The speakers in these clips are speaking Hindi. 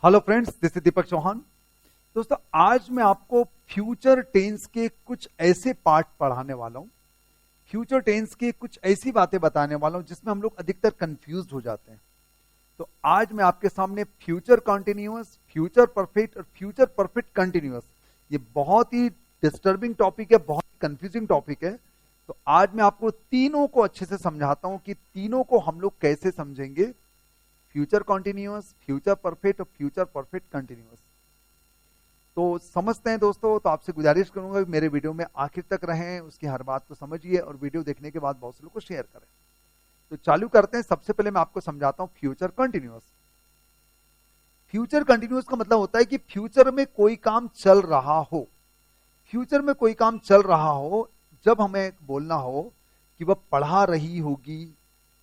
हेलो फ्रेंड्स, दिस इज दीपक चौहान। दोस्तों, आज मैं आपको फ्यूचर टेंस के कुछ ऐसे पार्ट पढ़ाने वाला हूं, फ्यूचर टेंस के कुछ ऐसी बातें बताने वाला हूं जिसमें हम लोग अधिकतर कंफ्यूज हो जाते हैं। तो आज मैं आपके सामने फ्यूचर कॉन्टिन्यूअस, फ्यूचर परफेक्ट और फ्यूचर परफेक्ट कंटिन्यूअस, ये बहुत ही डिस्टर्बिंग टॉपिक है, बहुत ही कंफ्यूजिंग टॉपिक है। तो आज मैं आपको तीनों को अच्छे से समझाता हूं कि तीनों को हम लोग कैसे समझेंगे, फ्यूचर कॉन्टिन्यूअस, फ्यूचर परफेक्ट और फ्यूचर परफेक्ट कंटिन्यूअस। तो समझते हैं दोस्तों। तो आपसे गुजारिश करूंगा कि मेरे वीडियो में आखिर तक रहें, उसकी हर बात को समझिए और वीडियो देखने के बाद बहुत से लोग को शेयर करें। तो चालू करते हैं। सबसे पहले मैं आपको समझाता हूं फ्यूचर कंटिन्यूअस। फ्यूचर कंटिन्यूअस का मतलब होता है कि फ्यूचर में कोई काम चल रहा हो, फ्यूचर में कोई काम चल रहा हो, जब हमें बोलना हो कि वह पढ़ा रही होगी,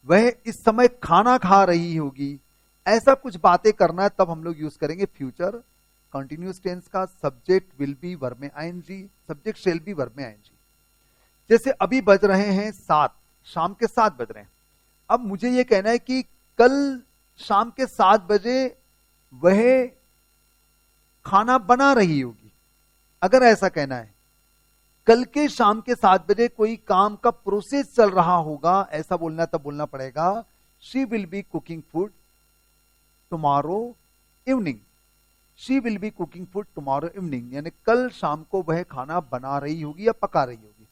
वह इस समय खाना खा रही होगी, ऐसा कुछ बातें करना है, तब हम लोग यूज करेंगे फ्यूचर कंटिन्यूअस टेंस का। सब्जेक्ट विल बी वर्ब में ING, subject shall be verb में आईएनजी। जैसे अभी बज रहे हैं 7, शाम के 7 बज रहे हैं। अब मुझे यह कहना है कि कल शाम के 7 बजे वह खाना बना रही होगी। अगर ऐसा कहना है, कल के शाम के 7 बजे कोई काम का प्रोसेस चल रहा होगा, ऐसा बोलना तब बोलना पड़ेगा she will be cooking food tomorrow evening. She will be cooking food tomorrow evening, यानी कल शाम को वह खाना बना रही होगी या पका रही होगी।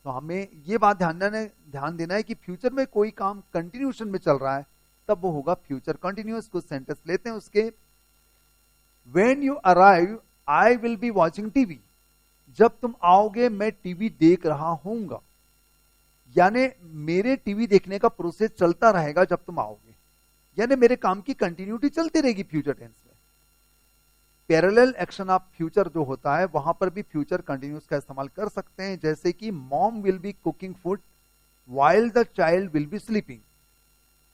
तो हमें यह बात ध्यान देना है कि फ्यूचर में कोई काम कंटिन्यूशन में चल रहा है, तब वो होगा फ्यूचर कंटिन्यूअस। कुछ सेंटेंस लेते हैं उसके। When you arrive I will be watching TV. जब तुम आओगे मैं टीवी देख रहा होऊंगा, यानी मेरे टीवी देखने का प्रोसेस चलता रहेगा जब तुम आओगे, यानी मेरे काम की कंटिन्यूटी चलती रहेगी फ्यूचर टेंस में। पैरेलल एक्शन ऑफ फ्यूचर जो होता है, वहां पर भी फ्यूचर कंटिन्यूअस का इस्तेमाल कर सकते हैं। जैसे कि mom will be cooking food while the child will be sleeping.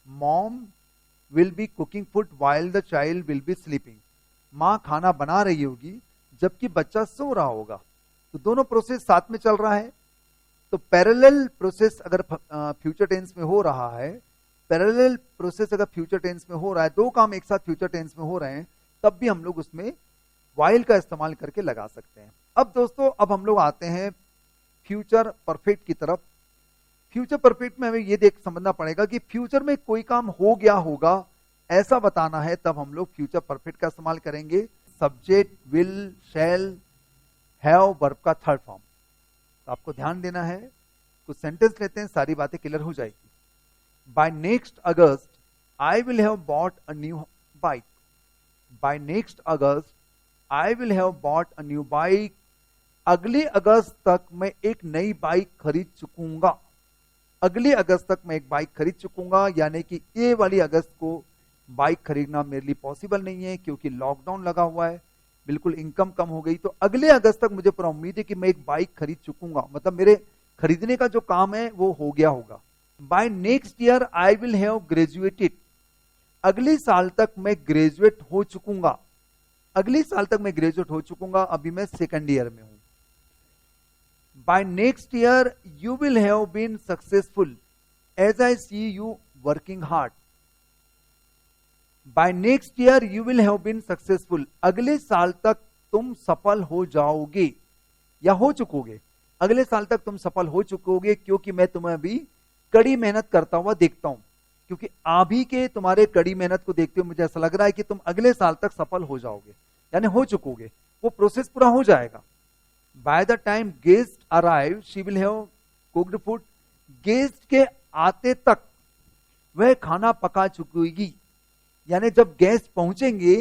Mom will be cooking food while the child will be sleeping. मां खाना बना रही होगी जबकि बच्चा सो रहा होगा। तो दोनों प्रोसेस साथ में चल रहा है। तो पैरेलल प्रोसेस अगर फ्यूचर टेंस में हो रहा है, पैरेलल प्रोसेस अगर फ्यूचर टेंस में हो रहा है, दो काम एक साथ फ्यूचर टेंस में हो रहे हैं, तब भी हम लोग उसमें व्हाइल का इस्तेमाल करके लगा सकते हैं। अब दोस्तों, अब हम लोग आते हैं फ्यूचर परफेक्ट की तरफ। फ्यूचर परफेक्ट में हमें यह समझना पड़ेगा कि फ्यूचर में कोई काम हो गया होगा, ऐसा बताना है, तब हम लोग फ्यूचर परफेक्ट का इस्तेमाल करेंगे। Subject will, shall, have, verb का थर्ड फॉर्म। तो आपको ध्यान देना है। कुछ सेंटेंस लेते हैं, सारी बातें क्लियर हो जाएगी। By next August I will have bought a new bike. By next August I will have bought a new bike. अगले अगस्त तक मैं एक नई बाइक खरीद चुकूंगा। अगले अगस्त तक मैं एक बाइक खरीद चुकूंगा, यानी कि ये वाली अगस्त को बाइक खरीदना मेरे लिए पॉसिबल नहीं है, क्योंकि लॉकडाउन लगा हुआ है, बिल्कुल इनकम कम हो गई। तो अगले अगस्त तक मुझे पूरा उम्मीद है कि मैं एक बाइक खरीद चुकूंगा, मतलब मेरे खरीदने का जो काम है वो हो गया होगा। By next year I will have graduated. अगले साल तक मैं ग्रेजुएट हो चुकूंगा। अगले साल तक मैं ग्रेजुएट हो चुकूंगा, अभी मैं सेकंड ईयर में हूं। By next year you will have been successful as I see you working hard. By next year you will have been successful. अगले साल तक तुम सफल हो जाओगे या हो चुकोगे। अगले साल तक तुम सफल हो चुकोगे, क्योंकि मैं तुम्हें अभी कड़ी मेहनत करता हुआ देखता हूं। क्योंकि अभी के तुम्हारे कड़ी मेहनत को देखते हुए मुझे ऐसा लग रहा है कि तुम अगले साल तक सफल हो जाओगे, यानी हो चुकोगे, वो प्रोसेस पूरा हो जाएगा। Bye the time guest arrive she will have cooked food. Guest के आते तक वह खाना पका चुकेगी, यानी जब गेस्ट पहुंचेंगे,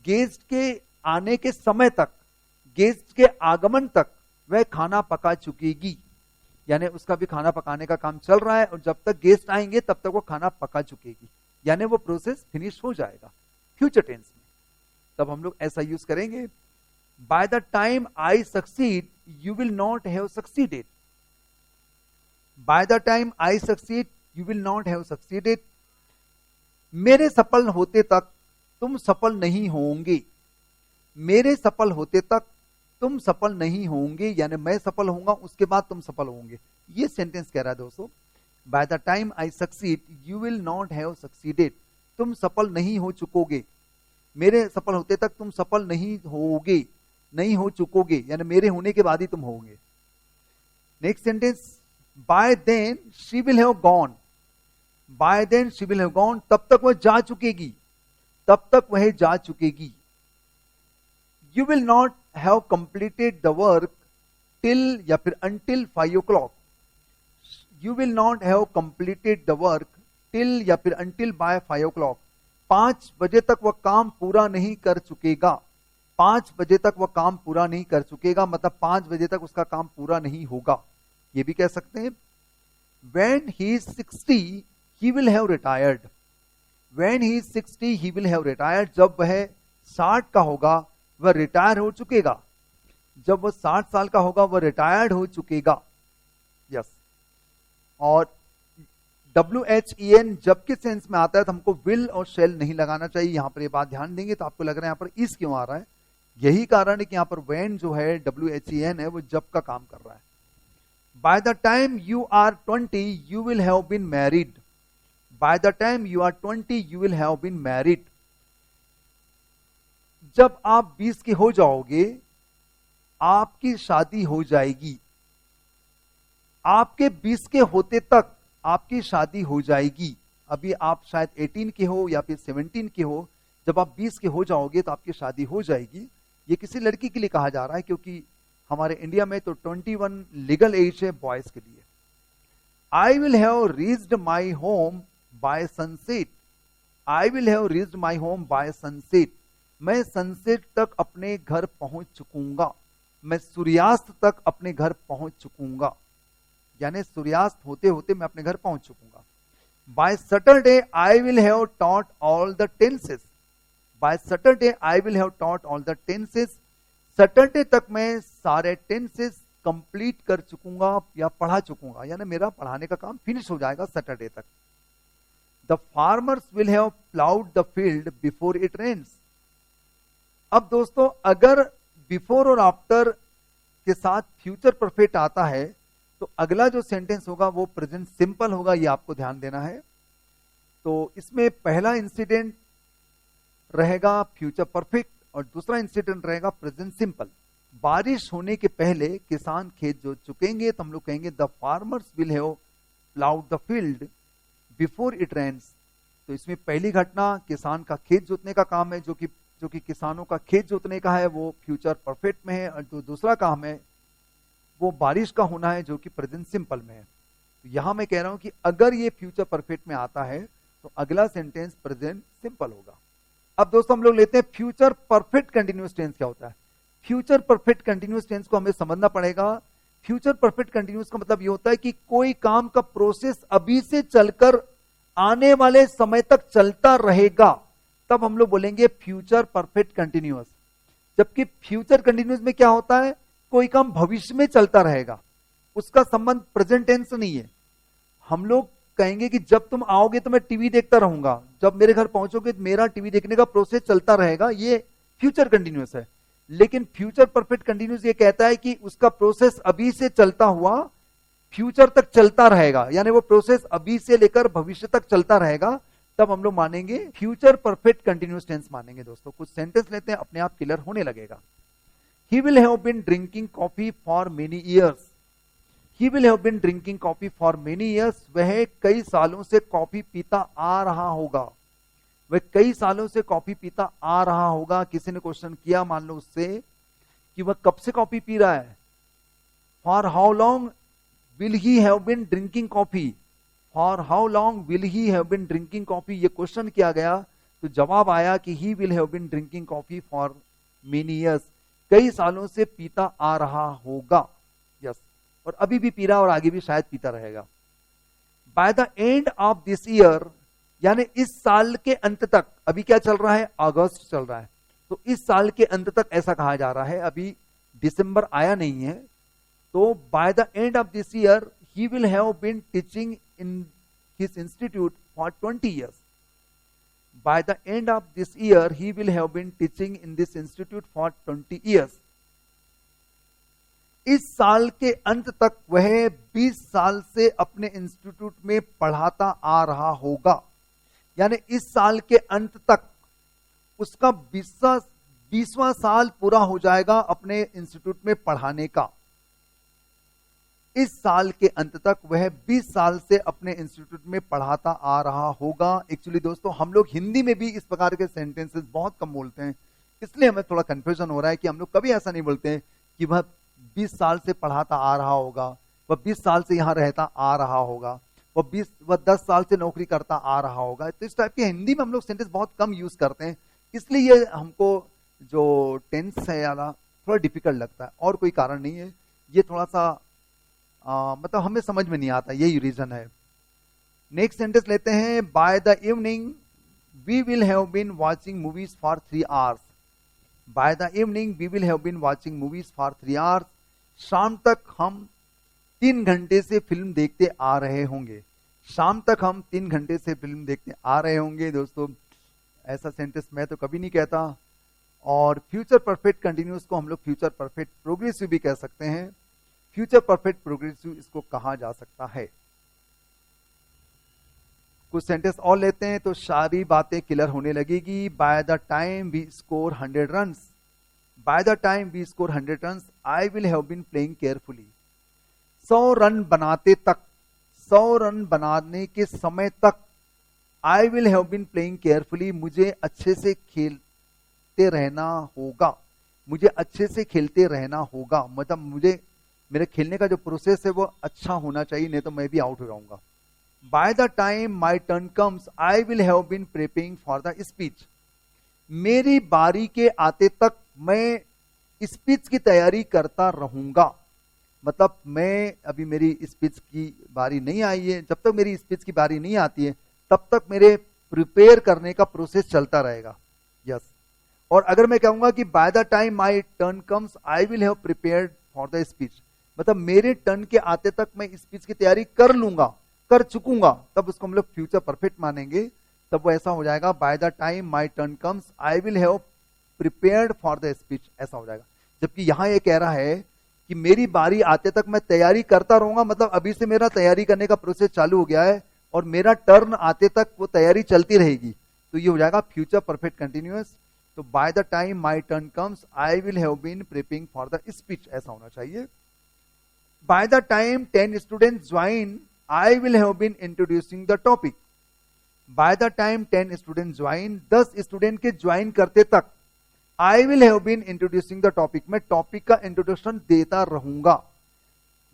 गेस्ट के आने के समय तक, गेस्ट के आगमन तक वह खाना पका चुकेगी, यानी उसका भी खाना पकाने का काम चल रहा है, और जब तक गेस्ट आएंगे तब तक वो खाना पका चुकेगी, यानी वो प्रोसेस फिनिश हो जाएगा फ्यूचर टेंस में। तब हम लोग ऐसा यूज करेंगे। Bye the time I succeed you will not have succeeded. Bye the time I succeed you will not have succeeded. मेरे सफल होते तक तुम सफल नहीं होंगे। मेरे सफल होते तक तुम सफल नहीं होंगे, यानी मैं सफल होऊंगा उसके बाद तुम सफल होंगे। ये सेंटेंस कह रहा है दोस्तों, bye the time I succeed you will not have succeeded. तुम सफल नहीं हो चुकोगे। मेरे सफल होते तक तुम सफल नहीं होगे, नहीं हो चुकोगे, यानी मेरे होने के बाद ही तुम होगे। Next sentence, by then she will have gone, by then she will have gone, तब तक वह जा चुकेगी, तब तक वह जा चुकेगी। You will not have completed the work till या फिर until 5 o'clock, you will not have completed the work till या फिर अंटिल बाय 5 o'clock, 5 बजे तक वह काम पूरा नहीं कर चुकेगा, 5 बजे तक वह काम पूरा नहीं कर चुकेगा, मतलब 5 बजे तक उसका काम पूरा नहीं होगा। ये भी कह सकते हैं when he is 60 he will have retired, when he is 60 he will have retired, जब वह 60 का होगा वह रिटायर हो चुकेगा, जब वह 60 साल का होगा वह रिटायर्ड हो चुकेगा। यस, और WHEN जब के सेंस में आता है तो हमको विल और शेल नहीं लगाना चाहिए। यहां पर ये बात ध्यान देंगे तो आपको लग रहा है यहां पर इस क्यों आ रहा है, यही कारण है कि यहां पर when जो है WHEN है वो जब का काम कर रहा है। By the time you are 20 you will have been married, by the time you are 20 you will have been married, जब आप 20 के हो जाओगे आपकी शादी हो जाएगी, आपके 20 के होते तक आपकी शादी हो जाएगी। अभी आप शायद 18 के हो या फिर 17 के हो, जब आप 20 के हो जाओगे तो आपकी शादी हो जाएगी। ये किसी लड़की के लिए कहा जा रहा है क्योंकि हमारे इंडिया में तो 21 लीगल एज है बॉयज के लिए। I will have reached my home by sunset, I will have reached my home by sunset, मैं सनसेट तक अपने घर पहुंच चुकूंगा, मैं सूर्यास्त तक अपने घर पहुंच चुकूंगा, यानी सूर्यास्त होते होते मैं अपने घर पहुंच चुकूंगा। By Saturday I will have taught all the tenses, by Saturday I will have taught all the tenses, Saturday तक मैं सारे टेंसेस कंप्लीट कर चुकूंगा या पढ़ा चुकूंगा, यानी मेरा पढ़ाने का काम फिनिश हो जाएगा सैटरडे तक। The farmers will have ploughed the field before it rains. अब दोस्तों अगर बिफोर और आफ्टर के साथ फ्यूचर परफेक्ट आता है तो अगला जो सेंटेंस होगा वो प्रेजेंट सिंपल होगा, ये आपको ध्यान देना है। तो इसमें पहला इंसिडेंट रहेगा फ्यूचर परफेक्ट और दूसरा इंसिडेंट रहेगा प्रेजेंट सिंपल। बारिश होने के पहले किसान खेत जोत चुकेंगे तो हम लोग कहेंगे the farmers will have ploughed the field before it rains. तो इसमें पहली घटना किसान का खेत जोतने का काम है, जो कि किसानों का खेत जोतने का है, वो फ्यूचर परफेक्ट में है, और जो दूसरा काम है वो बारिश का होना है जो कि प्रेजेंट सिंपल में है। तो यहां मैं कह रहा हूं कि अगर ये फ्यूचर परफेक्ट में आता है तो अगला सेंटेंस प्रेजेंट सिंपल होगा। अब दोस्तों हम लोग लेते हैं फ्यूचर परफेक्ट कंटिन्यूअस टेंस क्या होता है। फ्यूचर परफेक्ट कंटिन्यूअस टेंस को हमें समझना पड़ेगा। फ्यूचर परफेक्ट कंटिन्यूअस का मतलब ये होता है कि कोई काम का प्रोसेस अभी से चलकर आने वाले समय तक चलता रहेगा, तब हम लोग बोलेंगे फ्यूचर परफेक्ट कंटिन्यूअस। जबकि फ्यूचर कंटिन्यूअस में क्या होता है, कोई काम भविष्य में चलता रहेगा, उसका संबंध प्रेजेंट टेंस से नहीं है। हम लोग कहेंगे कि जब तुम आओगे तो मैं टीवी देखता रहूंगा, जब मेरे घर पहुंचोगे तो मेरा टीवी देखने का प्रोसेस चलता रहेगा, ये फ्यूचर कंटिन्यूअस है। लेकिन फ्यूचर परफेक्ट कंटिन्यूअस ये कहता है कि उसका प्रोसेस अभी से चलता हुआ फ्यूचर तक चलता रहेगा, यानी वो प्रोसेस अभी से लेकर भविष्य तक चलता रहेगा, तब हम लोग मानेंगे फ्यूचर परफेक्ट कंटिन्यूअस टेंस मानेंगे। दोस्तों कुछ सेंटेंस लेते हैं, अपने आप क्लियर होने लगेगा। He will have been drinking coffee for many years. He will have been drinking coffee for many years. वह कई सालों से कॉफी पीता आ रहा होगा, वह कई सालों से कॉफी पीता आ रहा होगा। किसी ने क्वेश्चन किया मान लो उससे कि वह कब से कॉफी पी रहा है। For how long will he have been drinking coffee? For how long will he have been drinking coffee? ये क्वेश्चन किया गया तो जवाब आया कि he will have been drinking coffee for many years. कई सालों से पीता आ रहा होगा। यस, और अभी भी पी रहा और आगे भी शायद पीता रहेगा। Bye the end of this year, यानी इस साल के अंत तक, अभी क्या चल रहा है, अगस्त चल रहा है, तो इस साल के अंत तक ऐसा कहा जा रहा है, अभी दिसंबर आया नहीं है। तो by the end of this year he will have been teaching in his institute for 20 years. By the end of this year, he will have been teaching in this institute for 20 years. इस साल के अंत तक वह 20 साल से अपने इंस्टीट्यूट में पढ़ाता आ रहा होगा, यानी इस साल के अंत तक उसका 20वां साल पूरा हो जाएगा अपने इंस्टीट्यूट में पढ़ाने का। इस साल के अंत तक वह 20 साल से अपने इंस्टीट्यूट में पढ़ाता आ रहा होगा। एक्चुअली दोस्तों हम लोग हिंदी में भी इस प्रकार के सेंटेंसेस बहुत कम बोलते हैं, इसलिए हमें थोड़ा कंफ्यूजन हो रहा है कि हम लोग कभी ऐसा नहीं बोलते हैं कि वह 20 साल से पढ़ाता आ रहा होगा, वह 20 साल से यहाँ रहता आ रहा होगा, वह 10 साल से नौकरी करता आ रहा होगा। तो इस टाइप की हिंदी में हम लोग सेंटेंस बहुत कम यूज करते हैं, इसलिए ये हमको जो टेंस है यार थोड़ा डिफिकल्ट लगता है, और कोई कारण नहीं है। ये थोड़ा सा मतलब हमें समझ में नहीं आता, यही रीजन है। नेक्स्ट सेंटेंस लेते हैं, by the evening we will have been watching movies for 3 hours. By the evening we will have been watching movies for 3 hours. शाम तक हम 3 घंटे से फिल्म देखते आ रहे होंगे। शाम तक हम 3 घंटे से फिल्म देखते आ रहे होंगे। दोस्तों ऐसा सेंटेंस मैं तो कभी नहीं कहता। और फ्यूचर परफेक्ट कंटिन्यूस को हम लोग फ्यूचर परफेक्ट प्रोग्रेसिव भी कह सकते हैं। फ्यूचर परफेक्ट प्रोग्रेसिव इसको कहा जा सकता है। कुछ सेंटेंस और लेते हैं तो सारी बातें क्लियर होने लगेगी। By the time we score 100 runs, by the time we score 100 runs I will have been playing carefully. 100 run बनाते तक, 100 रन बनाने के समय तक I will have been playing केयरफुली, मुझे अच्छे से खेलते रहना होगा, मुझे अच्छे से खेलते रहना होगा। मतलब मुझे मेरे खेलने का जो प्रोसेस है वो अच्छा होना चाहिए, नहीं तो मैं भी आउट हो जाऊंगा। By the time my turn comes I will have been preparing for the speech, मेरी बारी के आते तक मैं स्पीच की तैयारी करता रहूंगा। मतलब मैं अभी मेरी स्पीच की बारी नहीं आई है, जब तक मेरी स्पीच की बारी नहीं आती है तब तक मेरे प्रिपेयर करने का प्रोसेस चलता रहेगा। यस और अगर मैं कहूंगा कि by the time my turn comes I will have prepared for the speech, मतलब मेरे टर्न के आते तक मैं स्पीच की तैयारी कर लूंगा, कर चुकूंगा, तब उसको हम लोग फ्यूचर परफेक्ट मानेंगे। तब वो ऐसा हो जाएगा, bye the time my turn comes I will have prepared for the speech, ऐसा हो जाएगा। जबकि यहां ये कह रहा है कि मेरी बारी आते तक मैं तैयारी करता रहूंगा, मतलब अभी से मेरा तैयारी करने का प्रोसेस चालू हो गया है और मेरा टर्न आते तक वो तैयारी चलती रहेगी। तो ये हो जाएगा फ्यूचर परफेक्ट कंटिन्यूअस। तो by the time my turn comes I will have been preparing for the speech, ऐसा होना चाहिए। By the time 10 students join I will have been introducing the topic, by the time 10 student join, 10 student के ज्वाइन करते तक I will have been introducing the topic, मैं टॉपिक का इंट्रोडक्शन देता रहूंगा।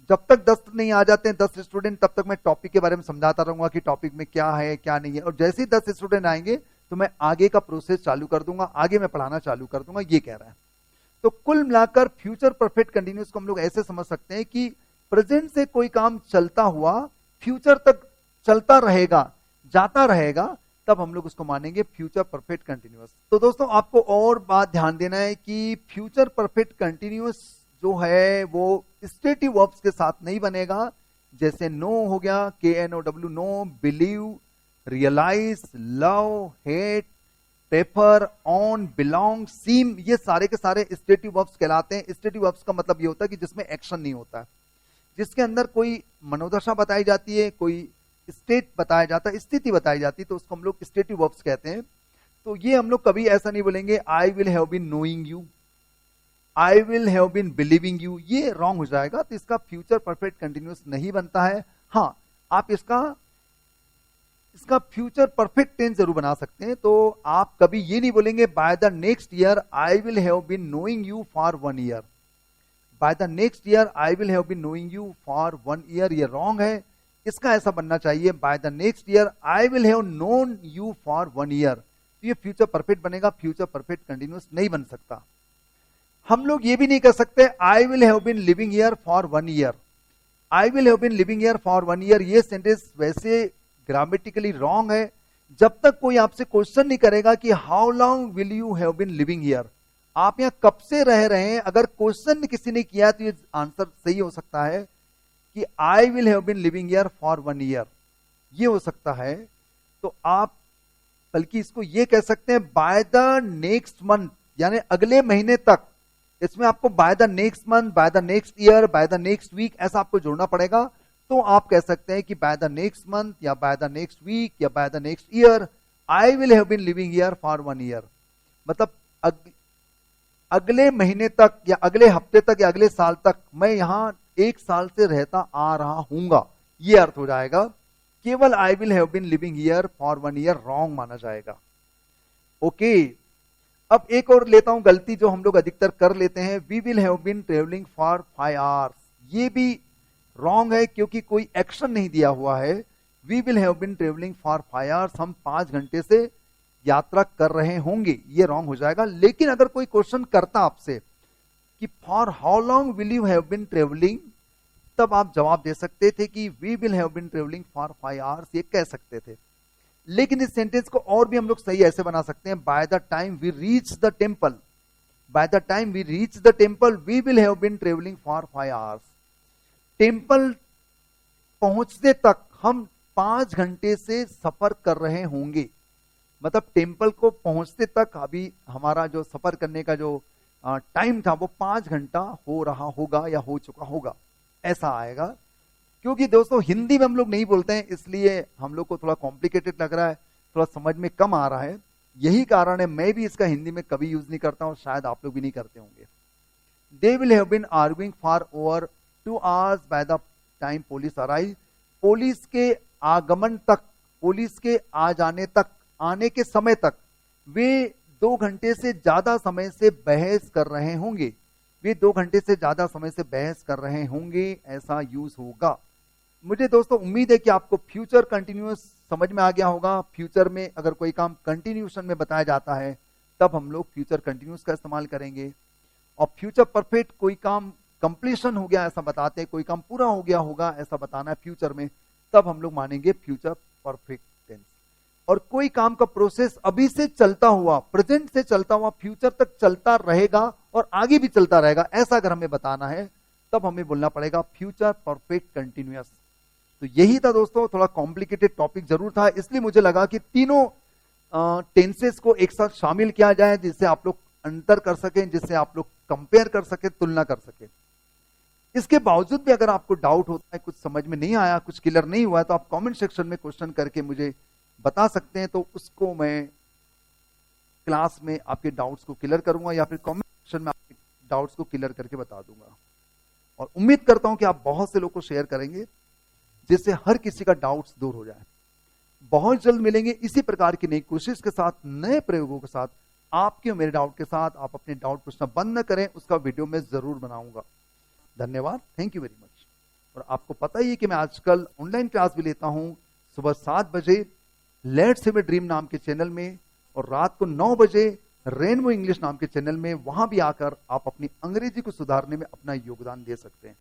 जब तक 10 नहीं आ जाते हैं 10 स्टूडेंट, तब तक मैं टॉपिक के बारे में समझाता रहूंगा कि टॉपिक में क्या है क्या नहीं है। और जैसे ही 10 स्टूडेंट आएंगे तो मैं आगे का प्रोसेस चालू कर दूंगा, आगे मैं पढ़ाना चालू कर दूंगा, ये कह रहा है। तो कुल मिलाकर फ्यूचर परफेक्ट कंटिन्यूअस को हम लोग ऐसे समझ सकते हैं कि प्रेजेंट से कोई काम चलता हुआ फ्यूचर तक चलता रहेगा, जाता रहेगा, तब हम लोग उसको मानेंगे फ्यूचर परफेक्ट कंटिन्यूअस। तो दोस्तों आपको और बात ध्यान देना है कि फ्यूचर परफेक्ट कंटिन्यूअस जो है वो स्टेटिव वर्ब्स के साथ नहीं बनेगा। जैसे नो हो गया, KNOW, know, believe, realize, love, hate, prefer, own, belong, seem, ये सारे के सारे स्टेटिव वर्ब्स कहलाते हैं। स्टेटिव वर्ब्स का मतलब ये होता है कि जिसमें एक्शन नहीं होता है, जिसके अंदर कोई मनोदशा बताई जाती है, कोई स्टेट बताया जाता है, स्थिति बताई जाती है, तो उसको हम लोग स्टेटिव वर्ब्स कहते हैं। तो ये हम लोग कभी ऐसा नहीं बोलेंगे I will have been knowing you, I will have been believing you, ये रॉन्ग हो जाएगा। तो इसका फ्यूचर परफेक्ट कंटिन्यूअस नहीं बनता है। हाँ, आप इसका फ्यूचर परफेक्ट टेंस जरूर बना सकते हैं। तो आप कभी ये नहीं बोलेंगे by the next year I will have been knowing you for 1 year, by the next year I will have been knowing you for 1 year, ये रॉन्ग है। इसका ऐसा बनना चाहिए, by the next year I will have known you for 1 year. तो ये फ्यूचर परफेक्ट बनेगा, फ्यूचर परफेक्ट कंटिन्यूअस नहीं बन सकता। हम लोग ये भी नहीं कर सकते I will have been living here for 1 year, I will have been living here for 1 year, ये सेंटेंस वैसे ग्रामेटिकली रॉन्ग है। जब तक कोई आपसे क्वेश्चन नहीं करेगा कि how long will you have been living here, आप यहां कब से रह रहे हैं, अगर क्वेश्चन किसी ने किया तो ये आंसर सही हो सकता है कि I will have been living here for 1 year, ये हो सकता है। तो आप बल्कि इसको ये कह सकते हैं बाय द नेक्स्ट मंथ, यानी अगले महीने तक। इसमें आपको by the next month, by the next year, by the next week ऐसा आपको जोड़ना पड़ेगा। तो आप कह सकते हैं कि बाय द नेक्स्ट मंथ या बाय द नेक्स्ट वीक या by the next year I will have been living here for 1 year. मतलब अगले महीने तक या अगले हफ्ते तक या अगले साल तक मैं यहां 1 साल से रहता आ रहा हूंगा, ये अर्थ हो जाएगा। केवल I will have been living here for 1 year wrong माना जाएगा। ओके, अब एक और लेता हूं गलती जो हम लोग अधिकतर कर लेते हैं, we will have been travelling for 5 hours. ये भी रॉन्ग है क्योंकि कोई एक्शन नहीं दिया हुआ है। We will have been travelling for 5 hours, हम 5 घंटे से यात्रा कर रहे होंगे, ये रॉन्ग हो जाएगा। लेकिन अगर कोई क्वेश्चन करता आपसे कि for how long will you have been travelling, तब आप जवाब दे सकते थे कि we will have been travelling for 5 hours, ये कह सकते थे। लेकिन इस सेंटेंस को और भी हम लोग सही ऐसे बना सकते हैं, by the time we reach the temple, by the time we reach the temple we will have been travelling for 5 hours. Temple पहुंचने तक हम 5 घंटे से सफर कर रहे होंगे। मतलब टेम्पल को पहुंचते तक अभी हमारा जो सफर करने का जो टाइम था वो 5 घंटा हो रहा होगा या हो चुका होगा, ऐसा आएगा। क्योंकि दोस्तों हिंदी में हम लोग नहीं बोलते हैं, इसलिए हम लोग को थोड़ा कॉम्प्लिकेटेड लग रहा है, थोड़ा समझ में कम आ रहा है। यही कारण है मैं भी इसका हिंदी में कभी यूज नहीं करता हूं, शायद आप लोग भी नहीं करते होंगे। They will have been arguing for over 2 hours by the time police arrive. Police के आगमन तक, पुलिस के आ जाने तक, आने के समय तक वे 2 घंटे से ज्यादा समय से बहस कर रहे होंगे। वे 2 घंटे से ज्यादा समय से बहस कर रहे होंगे, ऐसा यूज होगा। मुझे दोस्तों उम्मीद है कि आपको फ्यूचर कंटिन्यूअस समझ में आ गया होगा। फ्यूचर में अगर कोई काम कंटिन्यूएशन में बताया जाता है तब हम लोग फ्यूचर कंटिन्यूअस का इस्तेमाल करेंगे। और फ्यूचर परफेक्ट, कोई काम कंप्लीशन हो गया ऐसा बताते हैं, कोई काम पूरा हो गया होगा ऐसा बताना है फ्यूचर में, तब हम लोग मानेंगे फ्यूचर परफेक्ट टेंस। और कोई काम का प्रोसेस अभी से चलता हुआ, प्रेजेंट से चलता हुआ फ्यूचर तक चलता रहेगा और आगे भी चलता रहेगा, ऐसा अगर हमें बताना है तब हमें बोलना पड़ेगा फ्यूचर परफेक्ट कंटिन्यूअस। तो यही था दोस्तों, थोड़ा कॉम्प्लिकेटेड टॉपिक जरूर था, इसलिए मुझे लगा कि तीनों टेंसेस को एक साथ शामिल किया जाए, जिससे आप लोग अंतर कर सकें, जिससे आप लोग कंपेयर कर सके, तुलना कर सके। इसके बावजूद भी अगर आपको डाउट होता है, कुछ समझ में नहीं आया, कुछ क्लियर नहीं हुआ, तो आप कमेंट सेक्शन में क्वेश्चन करके मुझे बता सकते हैं, तो उसको मैं क्लास में आपके डाउट्स को क्लियर करूंगा या फिर कमेंट सेक्शन में आपके डाउट्स को क्लियर करके बता दूंगा। और उम्मीद करता हूं कि आप बहुत से लोगों को शेयर करेंगे, जिससे हर किसी का डाउट्स दूर हो जाए। बहुत जल्द मिलेंगे इसी प्रकार की नई कोशिश के साथ, नए प्रयोगों के साथ, आपके और मेरे डाउट के साथ। आप अपने डाउट पूछना बंद न करें, उसका वीडियो मैं जरूर बनाऊंगा। धन्यवाद, थैंक यू वेरी मच। और आपको पता ही है कि मैं आजकल ऑनलाइन क्लास भी लेता हूं, सुबह 7 बजे लेट्स हैव अ ड्रीम नाम के चैनल में, और रात को 9 बजे रेनबो इंग्लिश नाम के चैनल में। वहां भी आकर आप अपनी अंग्रेजी को सुधारने में अपना योगदान दे सकते हैं।